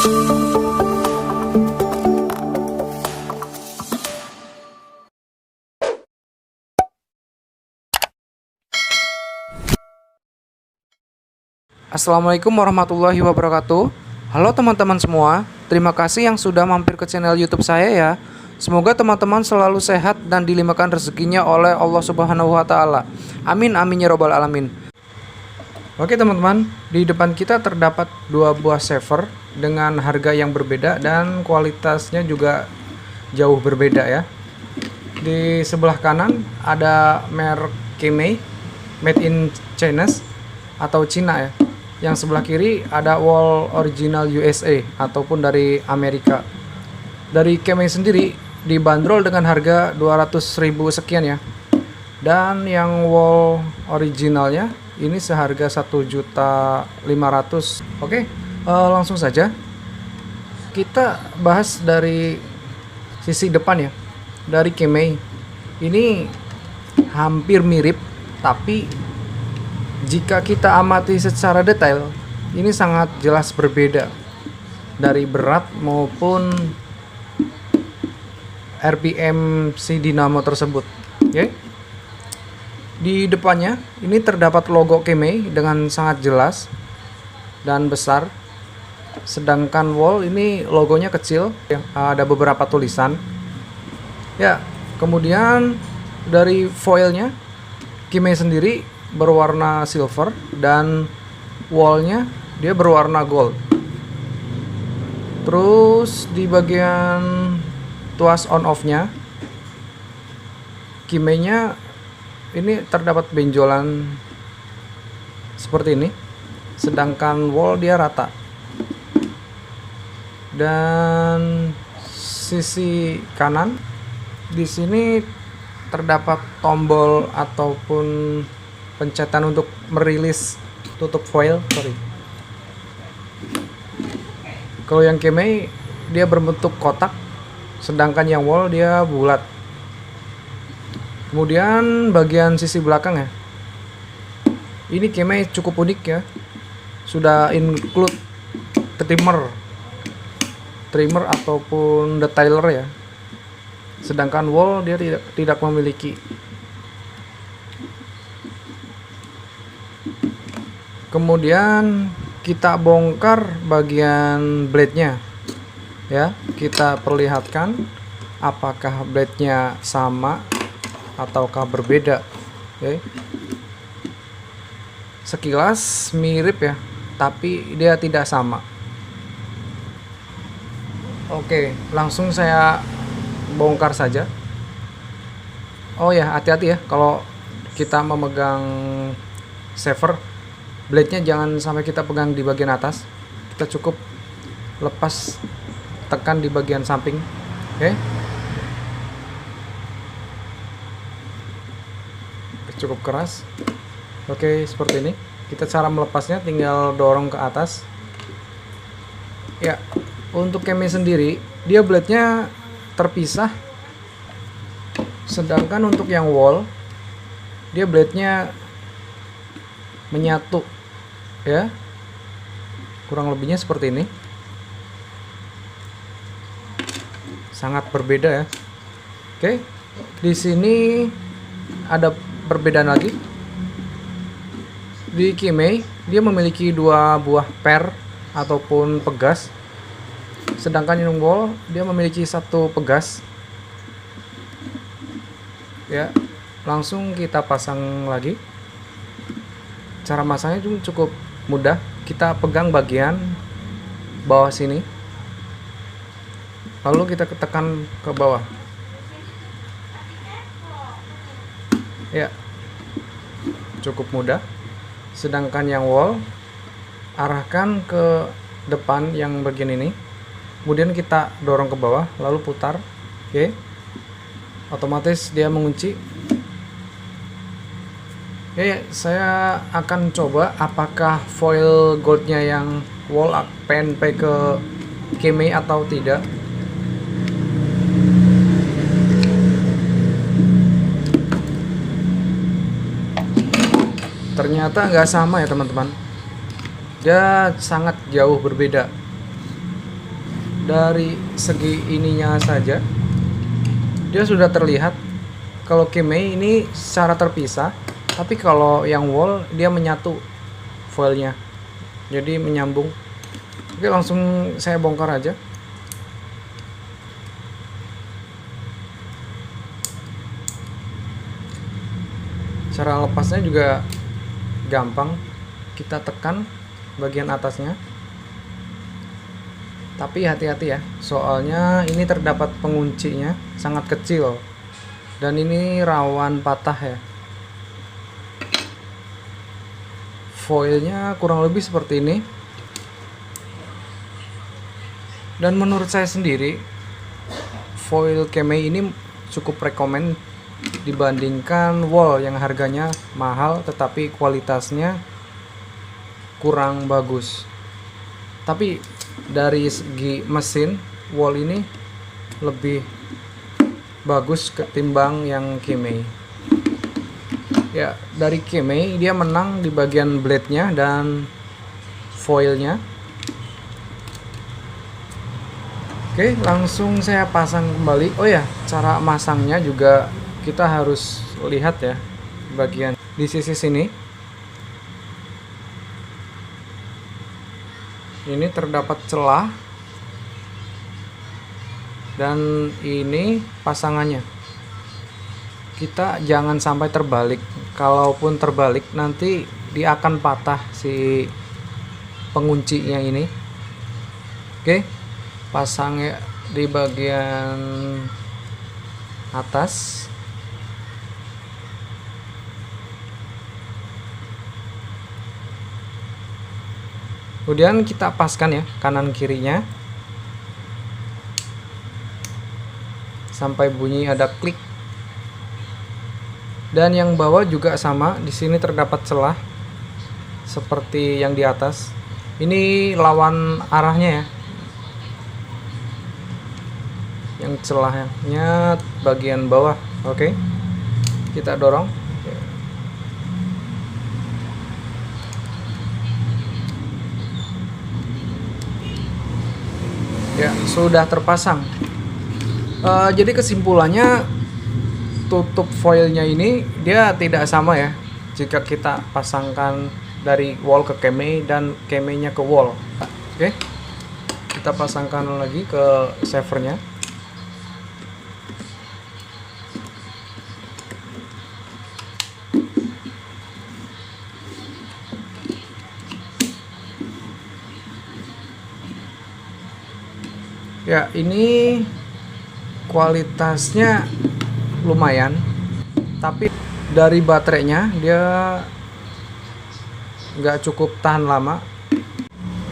Assalamualaikum warahmatullahi wabarakatuh. Halo teman-teman semua, terima kasih yang sudah mampir ke channel YouTube saya ya. Semoga teman-teman selalu sehat dan dilimpahkan rezekinya oleh Allah Subhanahu wa Ta'ala. Amin amin ya robbal alamin. Oke teman-teman, di depan kita terdapat dua buah saver dengan harga yang berbeda dan kualitasnya juga jauh berbeda ya. Di sebelah kanan ada merek Kemei, made in China atau Cina ya. Yang sebelah kiri ada Wall Original USA ataupun dari Amerika. Dari Kemei sendiri dibanderol dengan harga 200.000 sekian ya. Dan yang Wall originalnya ini seharga 1.500.000. Oke, langsung saja kita bahas dari sisi depan ya. Dari Kemei ini hampir mirip, tapi jika kita amati secara detail, ini sangat jelas berbeda dari berat maupun RPM si dinamo tersebut. Oke. Di depannya ini terdapat logo Kemei dengan sangat jelas dan besar. Sedangkan Wall ini logonya kecil, ada beberapa tulisan. Ya, kemudian dari foilnya Kemei sendiri berwarna silver dan wallnya dia berwarna gold. Terus di bagian tuas on off nya Kemei-nya ini terdapat benjolan seperti ini, sedangkan wall dia rata. Dan sisi kanan di sini terdapat tombol ataupun pencetan untuk merilis tutup foil. Kalau yang Kemei dia berbentuk kotak, sedangkan yang Wall dia bulat. Kemudian bagian sisi belakang ya, ini Kemei cukup unik ya, sudah include trimmer ataupun detailer ya, sedangkan Wall dia tidak memiliki. Kemudian kita bongkar bagian blade-nya ya, kita perlihatkan apakah blade-nya sama ataukah berbeda. Oke. Sekilas mirip ya, tapi dia tidak sama. Oke, langsung saya bongkar saja. Oh ya, hati-hati ya kalau kita memegang saver, blade-nya jangan sampai kita pegang di bagian atas, kita cukup lepas tekan di bagian samping. Oke. Cukup keras. Oke, seperti ini. Kita cara melepasnya tinggal dorong ke atas. Ya, untuk Kemei sendiri dia blade-nya terpisah, sedangkan untuk yang Wall dia blade-nya menyatu ya, kurang lebihnya seperti ini. Sangat berbeda ya. Oke, di sini ada perbedaan lagi. Di Kemei dia memiliki dua buah per ataupun pegas, sedangkan yang Wall dia memiliki satu pegas ya. Langsung kita pasang lagi. Cara masangnya cukup mudah, kita pegang bagian bawah sini, lalu kita tekan ke bawah ya, cukup mudah. Sedangkan yang Wall arahkan ke depan yang bagian ini, kemudian kita dorong ke bawah lalu putar. Oke, otomatis dia mengunci. Oke, saya akan coba apakah foil goldnya yang Wall PNP ke Kemei atau tidak. Ternyata nggak sama ya teman-teman, dia sangat jauh berbeda. dari segi ininya saja dia sudah terlihat. Kalau Kemei ini secara terpisah, tapi kalau yang wall dia menyatu foilnya, jadi menyambung. Oke, langsung saya bongkar aja. Cara lepasnya juga gampang, kita tekan bagian atasnya, tapi hati-hati ya, soalnya ini terdapat penguncinya sangat kecil dan ini rawan patah ya. Foilnya kurang lebih seperti ini, dan menurut saya sendiri foil Kemei ini cukup rekomend dibandingkan wall yang harganya mahal tetapi kualitasnya kurang bagus. Tapi dari segi mesin, wall ini lebih bagus ketimbang yang Kemei. Ya, dari Kemei dia menang di bagian blade-nya dan foilnya. Oke, langsung saya pasang kembali. Oh ya, cara masangnya juga kita harus lihat ya, bagian di sisi sini ini terdapat celah, dan ini pasangannya. Kita jangan sampai terbalik, kalaupun terbalik nanti dia akan patah si penguncinya ini. Oke, pasangnya di bagian atas. Kemudian kita paskan ya kanan kirinya sampai bunyi ada klik. Dan yang bawah juga sama, di sini terdapat celah seperti yang di atas. Ini lawan arahnya ya. Yang celahnya bagian bawah. Oke. Kita dorong. Ya, sudah terpasang. Jadi kesimpulannya, tutup foilnya ini dia tidak sama ya jika kita pasangkan dari wall ke Kemei dan Kemei-nya ke wall. Oke, kita pasangkan lagi ke savernya. Ya, ini kualitasnya lumayan, tapi dari baterainya dia nggak cukup tahan lama.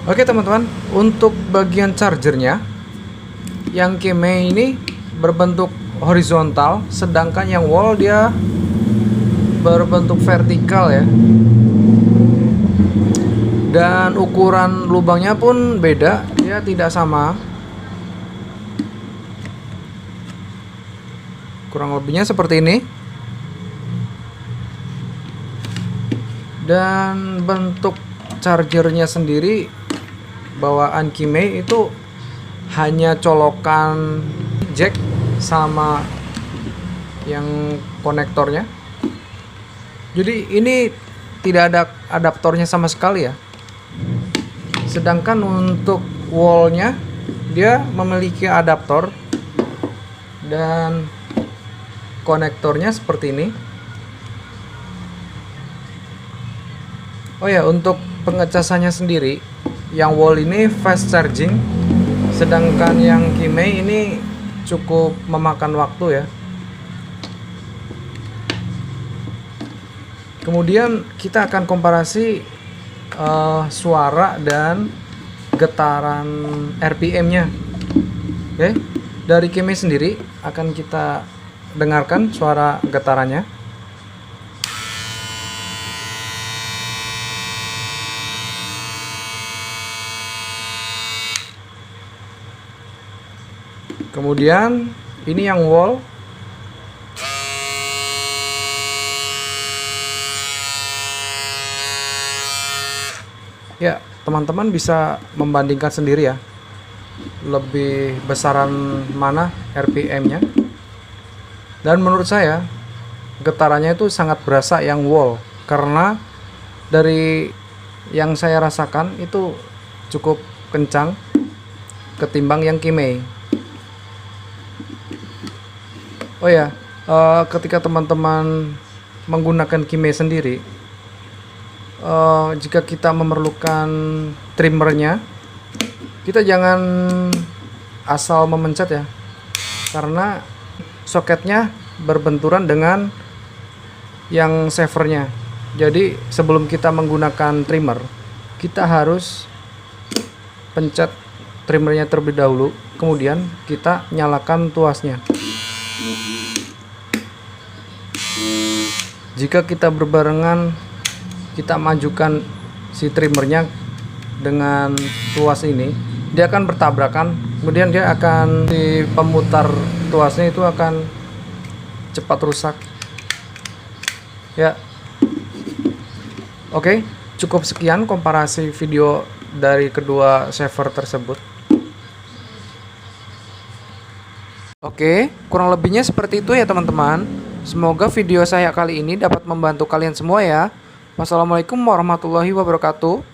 Oke teman-teman, untuk bagian chargernya yang Kemei ini berbentuk horizontal, sedangkan yang wall dia berbentuk vertikal ya. Dan ukuran lubangnya pun beda, dia tidak sama. Kurang lebihnya seperti ini. Dan bentuk chargernya sendiri bawaan Kemei itu hanya colokan jack sama yang konektornya. Jadi ini tidak ada adaptornya sama sekali ya. Sedangkan untuk wallnya dia memiliki adaptor dan konektornya seperti ini. Oh ya, untuk pengecasannya sendiri, yang wall ini fast charging, sedangkan yang Kemei ini cukup memakan waktu ya. Kemudian kita akan komparasi suara dan getaran RPM-nya. Oke, dari Kemei sendiri akan kita dengarkan suara getarannya. Kemudian ini yang wall. Ya, teman-teman bisa membandingkan sendiri ya. lebih besaran mana RPM-nya. Dan menurut saya getarannya itu sangat berasa yang wall, karena dari yang saya rasakan itu cukup kencang ketimbang yang Kimei. Oh ya, ketika teman-teman menggunakan Kimei sendiri, jika kita memerlukan trimmernya, kita jangan asal memencet ya, karena soketnya berbenturan dengan yang savernya. Jadi sebelum kita menggunakan trimmer, kita harus pencet trimmernya terlebih dahulu, kemudian kita nyalakan tuasnya. Jika kita berbarengan, kita majukan si trimmernya dengan tuas ini, dia akan bertabrakan, kemudian dia akan, di pemutar tuasnya itu akan cepat rusak ya. Oke, cukup sekian komparasi video dari kedua saver tersebut. Oke, kurang lebihnya seperti itu ya teman-teman. Semoga video saya kali ini dapat membantu kalian semua ya. Wassalamualaikum warahmatullahi wabarakatuh.